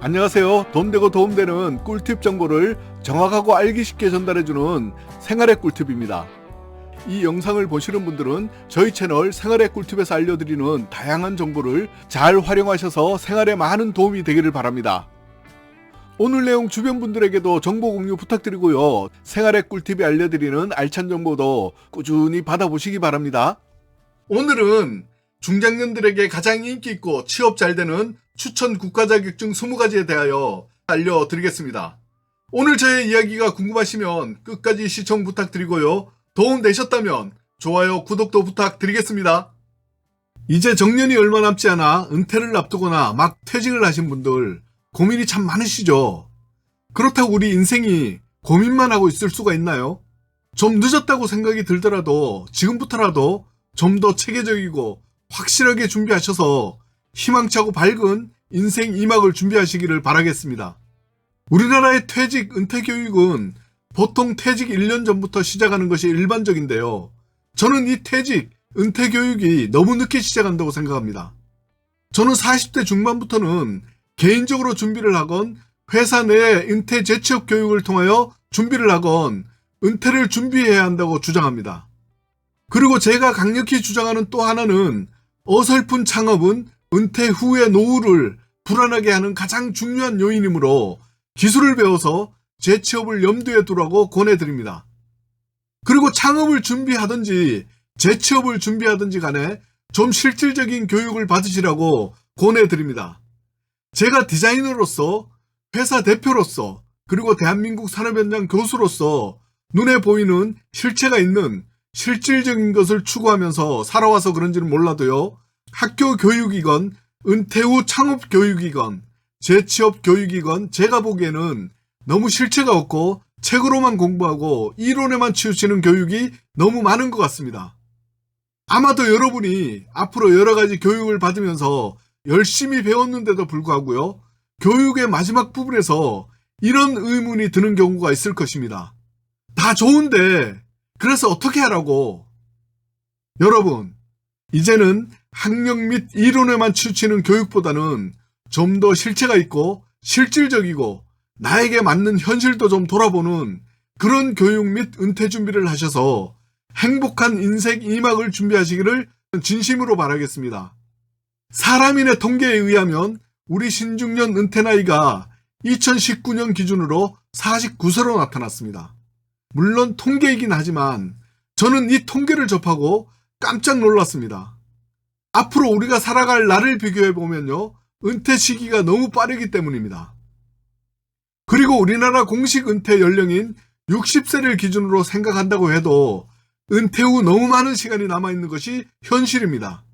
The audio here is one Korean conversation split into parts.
안녕하세요. 돈되고 도움되는 꿀팁 정보를 정확하고 알기 쉽게 전달해주는 생활의 꿀팁입니다. 이 영상을 보시는 분들은 저희 채널 생활의 꿀팁에서 알려드리는 다양한 정보를 잘 활용하셔서 생활에 많은 도움이 되기를 바랍니다. 오늘 내용 주변 분들에게도 정보 공유 부탁드리고요. 생활의 꿀팁이 알려드리는 알찬 정보도 꾸준히 받아보시기 바랍니다. 오늘은 중장년들에게 가장 인기 있고 취업 잘 되는 추천 국가 자격증 20가지에 대하여 알려드리겠습니다. 오늘 저의 이야기가 궁금하시면 끝까지 시청 부탁드리고요. 도움 되셨다면 좋아요, 구독도 부탁드리겠습니다. 이제 정년이 얼마 남지 않아 은퇴를 앞두거나 막 퇴직을 하신 분들 고민이 참 많으시죠? 그렇다고 우리 인생이 고민만 하고 있을 수가 있나요? 좀 늦었다고 생각이 들더라도 지금부터라도 좀 더 체계적이고 확실하게 준비하셔서 희망차고 밝은 인생 2막을 준비하시기를 바라겠습니다. 우리나라의 퇴직, 은퇴 교육은 보통 퇴직 1년 전부터 시작하는 것이 일반적인데요. 저는 이 퇴직, 은퇴 교육이 너무 늦게 시작한다고 생각합니다. 저는 40대 중반부터는 개인적으로 준비를 하건 회사 내 은퇴 재취업 교육을 통하여 준비를 하건 은퇴를 준비해야 한다고 주장합니다. 그리고 제가 강력히 주장하는 또 하나는 어설픈 창업은 은퇴 후의 노후를 불안하게 하는 가장 중요한 요인이므로 기술을 배워서 재취업을 염두에 두라고 권해드립니다. 그리고 창업을 준비하든지 재취업을 준비하든지 간에 좀 실질적인 교육을 받으시라고 권해드립니다. 제가 디자이너로서, 회사 대표로서, 그리고 대한민국 산업 현장 교수로서 눈에 보이는 실체가 있는 실질적인 것을 추구하면서 살아와서 그런지는 몰라도요. 학교 교육이건 은퇴 후 창업 교육이건 재취업 교육이건 제가 보기에는 너무 실체가 없고 책으로만 공부하고 이론에만 치우치는 교육이 너무 많은 것 같습니다. 아마도 여러분이 앞으로 여러 가지 교육을 받으면서 열심히 배웠는데도 불구하고요. 교육의 마지막 부분에서 이런 의문이 드는 경우가 있을 것입니다. 다 좋은데 그래서 어떻게 하라고? 여러분, 이제는 학력 및 이론에만 치우치는 교육보다는 좀 더 실체가 있고 실질적이고 나에게 맞는 현실도 좀 돌아보는 그런 교육 및 은퇴 준비를 하셔서 행복한 인생 2막을 준비하시기를 진심으로 바라겠습니다. 사람인의 통계에 의하면 우리 신중년 은퇴 나이가 2019년 기준으로 49세로 나타났습니다. 물론 통계이긴 하지만 저는 이 통계를 접하고 깜짝 놀랐습니다. 앞으로 우리가 살아갈 날을 비교해보면요. 은퇴 시기가 너무 빠르기 때문입니다. 그리고 우리나라 공식 은퇴 연령인 60세를 기준으로 생각한다고 해도 은퇴 후 너무 많은 시간이 남아있는 것이 현실입니다.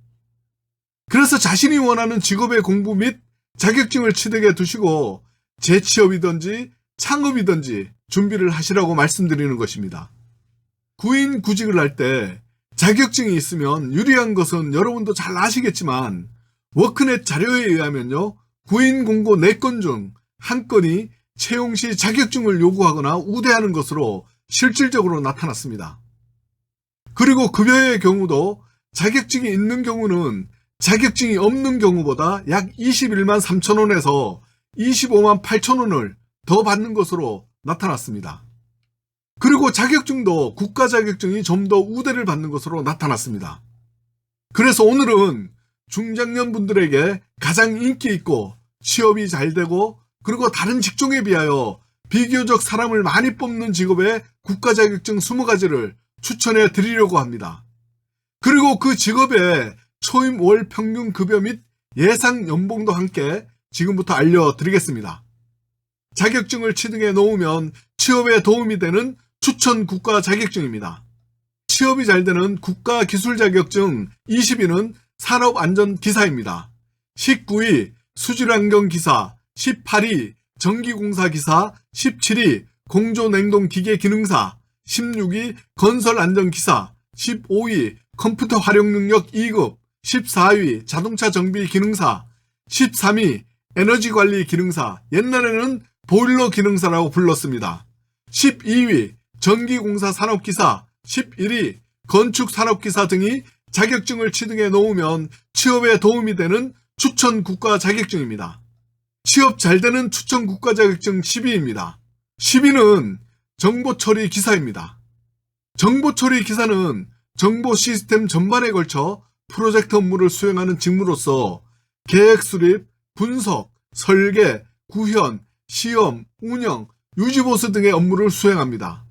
그래서 자신이 원하는 직업의 공부 및 자격증을 취득해 두시고 재취업이든지 창업이든지 준비를 하시라고 말씀드리는 것입니다. 구인 구직을 할 때 자격증이 있으면 유리한 것은 여러분도 잘 아시겠지만 워크넷 자료에 의하면요. 구인 공고 4건 중 1건이 채용 시 자격증을 요구하거나 우대하는 것으로 실질적으로 나타났습니다. 그리고 급여의 경우도 자격증이 있는 경우는 자격증이 없는 경우보다 약 21만 3천 원에서 25만 8천 원을 더 받는 것으로 나타났습니다. 그리고 자격증도 국가 자격증이 좀 더 우대를 받는 것으로 나타났습니다. 그래서 오늘은 중장년 분들에게 가장 인기 있고 취업이 잘 되고 그리고 다른 직종에 비하여 비교적 사람을 많이 뽑는 직업의 국가 자격증 20가지를 추천해 드리려고 합니다. 그리고 그 직업의 초임 월 평균 급여 및 예상 연봉도 함께 지금부터 알려드리겠습니다. 자격증을 취득해 놓으면 취업에 도움이 되는 추천 국가 자격증입니다. 취업이 잘 되는 국가 기술 자격증 20위는 산업안전기사입니다. 19위 수질환경기사, 18위 전기공사기사, 17위 공조냉동기계기능사, 16위 건설안전기사, 15위 컴퓨터 활용능력 2급, 14위 자동차 정비 기능사, 13위 에너지관리 기능사, 옛날에는 보일러 기능사라고 불렀습니다. 12위 전기공사 산업기사, 11위 건축산업기사 등이 자격증을 취득해 놓으면 취업에 도움이 되는 추천 국가 자격증입니다. 취업 잘 되는 추천 국가 자격증 10위입니다. 10위는 정보처리 기사입니다. 정보처리 기사는 정보 시스템 전반에 걸쳐 프로젝트 업무를 수행하는 직무로서 계획 수립, 분석, 설계, 구현, 시험, 운영, 유지보수 등의 업무를 수행합니다.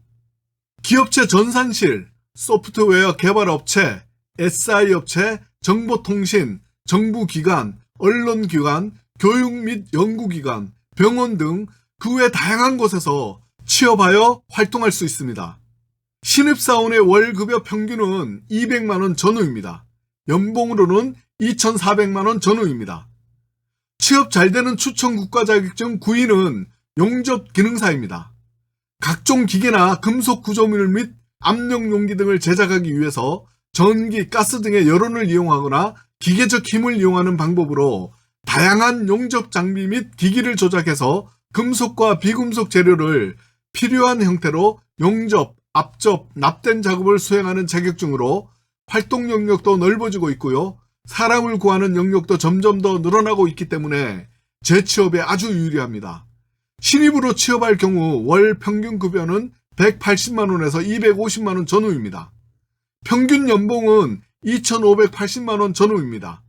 기업체 전산실, 소프트웨어 개발업체, SI 업체, 정보통신, 정부기관, 언론기관, 교육 및 연구기관, 병원 등 그 외 다양한 곳에서 취업하여 활동할 수 있습니다. 신입사원의 월급여 평균은 200만원 전후입니다. 연봉으로는 2,400만원 전후입니다. 취업 잘 되는 추천 국가 자격증 9위는 용접 기능사입니다. 각종 기계나 금속 구조물 및 압력 용기 등을 제작하기 위해서 전기, 가스 등의 여론을 이용하거나 기계적 힘을 이용하는 방법으로 다양한 용접 장비 및 기기를 조작해서 금속과 비금속 재료를 필요한 형태로 용접, 압접, 납땜 작업을 수행하는 자격증으로 활동 영역도 넓어지고 있고요. 사람을 구하는 영역도 점점 더 늘어나고 있기 때문에 재취업에 아주 유리합니다. 신입으로 취업할 경우 월 평균 급여는 180만원에서 250만원 전후입니다. 평균 연봉은 2,580만원 전후입니다.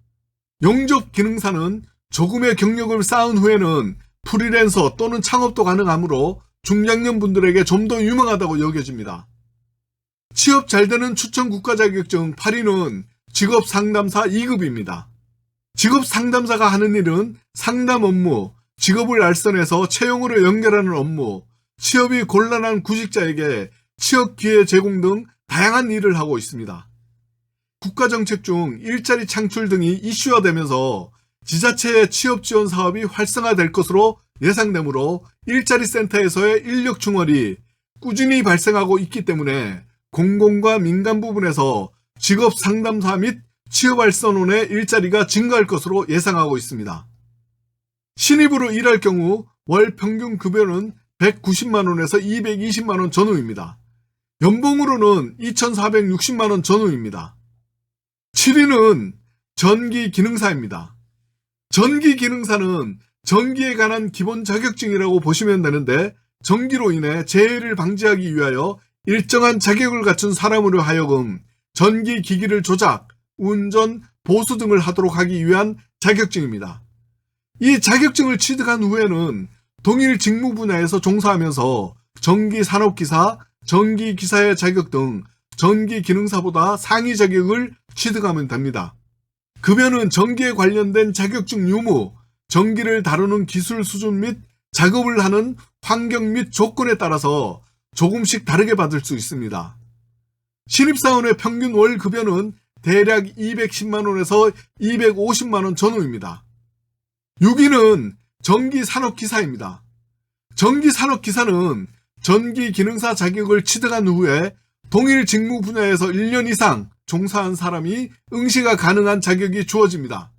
용접 기능사는 조금의 경력을 쌓은 후에는 프리랜서 또는 창업도 가능하므로 중장년 분들에게 좀 더 유망하다고 여겨집니다. 취업 잘 되는 추천 국가 자격증 8위는 직업 상담사 2급입니다. 직업 상담사가 하는 일은 상담 업무, 직업을 알선해서 채용으로 연결하는 업무, 취업이 곤란한 구직자에게 취업 기회 제공 등 다양한 일을 하고 있습니다. 국가정책 중 일자리 창출 등이 이슈화되면서 지자체의 취업 지원 사업이 활성화될 것으로 예상되므로 일자리 센터에서의 인력 충원이 꾸준히 발생하고 있기 때문에 공공과 민간 부분에서 직업 상담사 및 취업 알선원의 일자리가 증가할 것으로 예상하고 있습니다. 신입으로 일할 경우 월 평균 급여는 190만원에서 220만원 전후입니다. 연봉으로는 2,460만원 전후입니다. 7위는 전기 기능사입니다. 전기 기능사는 전기에 관한 기본 자격증이라고 보시면 되는데 전기로 인해 재해를 방지하기 위하여 일정한 자격을 갖춘 사람으로 하여금 전기 기기를 조작, 운전, 보수 등을 하도록 하기 위한 자격증입니다. 이 자격증을 취득한 후에는 동일 직무 분야에서 종사하면서 전기산업기사, 전기기사의 자격 등 전기기능사보다 상위 자격을 취득하면 됩니다. 급여는 전기에 관련된 자격증 유무, 전기를 다루는 기술 수준 및 작업을 하는 환경 및 조건에 따라서 조금씩 다르게 받을 수 있습니다. 신입사원의 평균 월 급여는 대략 210만원에서 250만원 전후입니다. 6위는 전기산업기사입니다. 전기산업기사는 전기기능사 자격을 취득한 후에 동일 직무 분야에서 1년 이상 종사한 사람이 응시가 가능한 자격이 주어집니다.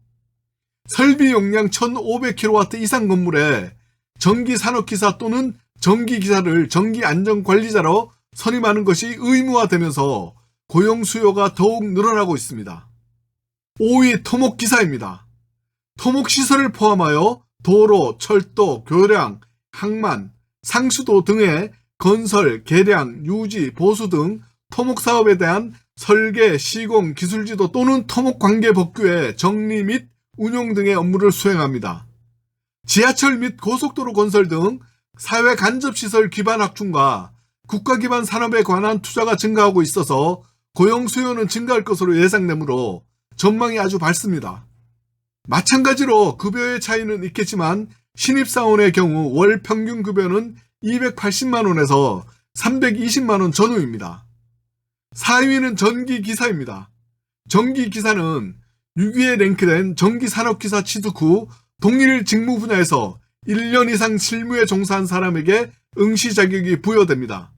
설비 용량 1500kW 이상 건물에 전기산업기사 또는 전기기사를 전기안전관리자로 선임하는 것이 의무화되면서 고용 수요가 더욱 늘어나고 있습니다. 5위 토목기사입니다. 토목시설을 포함하여 도로, 철도, 교량, 항만, 상수도 등의 건설, 개량, 유지, 보수 등 토목사업에 대한 설계, 시공, 기술지도 또는 토목관계법규의 정리 및 운용 등의 업무를 수행합니다. 지하철 및 고속도로 건설 등 사회 간접시설 기반 확충과 국가 기반 산업에 관한 투자가 증가하고 있어서 고용 수요는 증가할 것으로 예상되므로 전망이 아주 밝습니다. 마찬가지로 급여의 차이는 있겠지만 신입사원의 경우 월 평균 급여는 280만원에서 320만원 전후입니다. 4위는 전기기사입니다. 전기기사는 6위에 랭크된 전기산업기사 취득 후 동일 직무 분야에서 1년 이상 실무에 종사한 사람에게 응시 자격이 부여됩니다.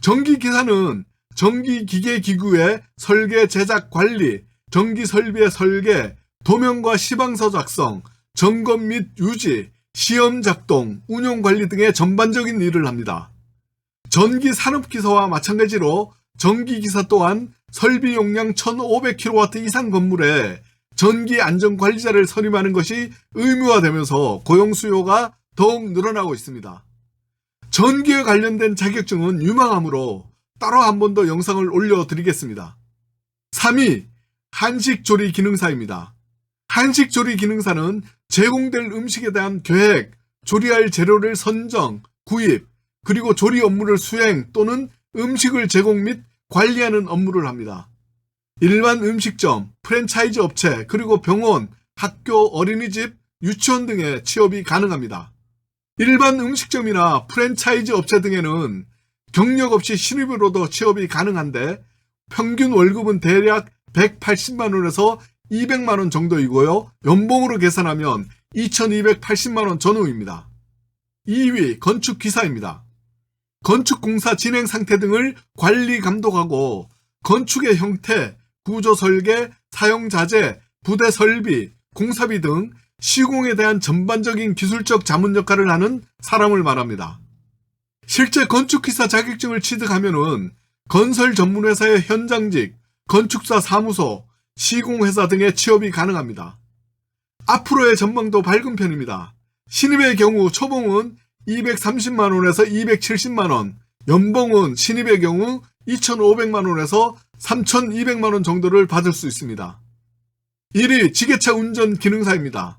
전기기사는 전기기계기구의 설계, 제작, 관리, 전기설비의 설계, 도면과 시방서 작성, 점검 및 유지, 시험 작동, 운용 관리 등의 전반적인 일을 합니다. 전기산업기사와 마찬가지로 전기기사 또한 설비 용량 1500kW 이상 건물에 전기 안전관리자를 선임하는 것이 의무화되면서 고용 수요가 더욱 늘어나고 있습니다. 전기에 관련된 자격증은 유망하므로 따로 한 번 더 영상을 올려드리겠습니다. 3위, 한식조리 기능사입니다. 한식조리 기능사는 제공될 음식에 대한 계획, 조리할 재료를 선정, 구입, 그리고 조리 업무를 수행 또는 음식을 제공 및 관리하는 업무를 합니다. 일반 음식점, 프랜차이즈 업체, 그리고 병원, 학교, 어린이집, 유치원 등에 취업이 가능합니다. 일반 음식점이나 프랜차이즈 업체 등에는 경력 없이 신입으로도 취업이 가능한데 평균 월급은 대략 180만원에서 200만원 정도이고요. 연봉으로 계산하면 2280만원 전후입니다. 2위 건축기사입니다. 건축공사 진행 상태 등을 관리 감독하고 건축의 형태, 구조 설계, 사용 자재, 부대 설비, 공사비 등 시공에 대한 전반적인 기술적 자문 역할을 하는 사람을 말합니다. 실제 건축기사 자격증을 취득하면은 건설 전문회사의 현장직, 건축사 사무소, 시공회사 등의 취업이 가능합니다. 앞으로의 전망도 밝은 편입니다. 신입의 경우 초봉은 230만원에서 270만원, 연봉은 신입의 경우 2,500만원에서 3,200만원 정도를 받을 수 있습니다. 1위 지게차 운전 기능사입니다.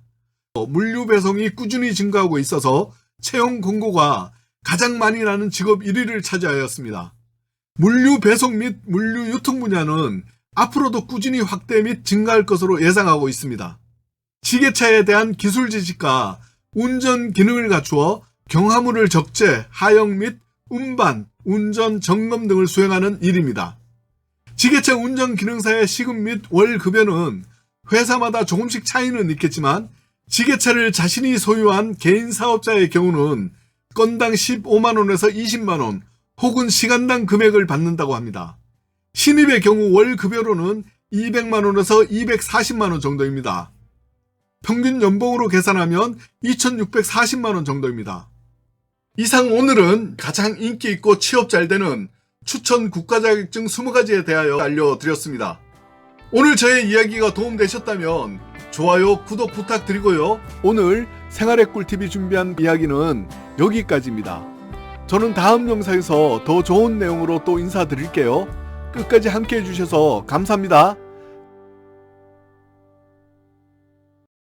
물류 배송이 꾸준히 증가하고 있어서 채용 공고가 가장 많이 나는 직업 1위를 차지하였습니다. 물류 배송 및 물류 유통 분야는 앞으로도 꾸준히 확대 및 증가할 것으로 예상하고 있습니다. 지게차에 대한 기술 지식과 운전 기능을 갖추어 경화물을 적재, 하역 및 운반, 운전, 점검 등을 수행하는 일입니다. 지게차 운전 기능사의 시급 및 월 급여는 회사마다 조금씩 차이는 있겠지만 지게차를 자신이 소유한 개인 사업자의 경우는 건당 15만원에서 20만원 혹은 시간당 금액을 받는다고 합니다. 신입의 경우 월 급여로는 200만원에서 240만원 정도입니다. 평균 연봉으로 계산하면 2640만원 정도입니다. 이상 오늘은 가장 인기 있고 취업 잘 되는 추천 국가자격증 20가지에 대하여 알려드렸습니다. 오늘 저의 이야기가 도움되셨다면 좋아요, 구독 부탁드리고요. 오늘 생활의 꿀팁이 준비한 이야기는 여기까지입니다. 저는 다음 영상에서 더 좋은 내용으로 또 인사드릴게요. 끝까지 함께 해주셔서 감사합니다.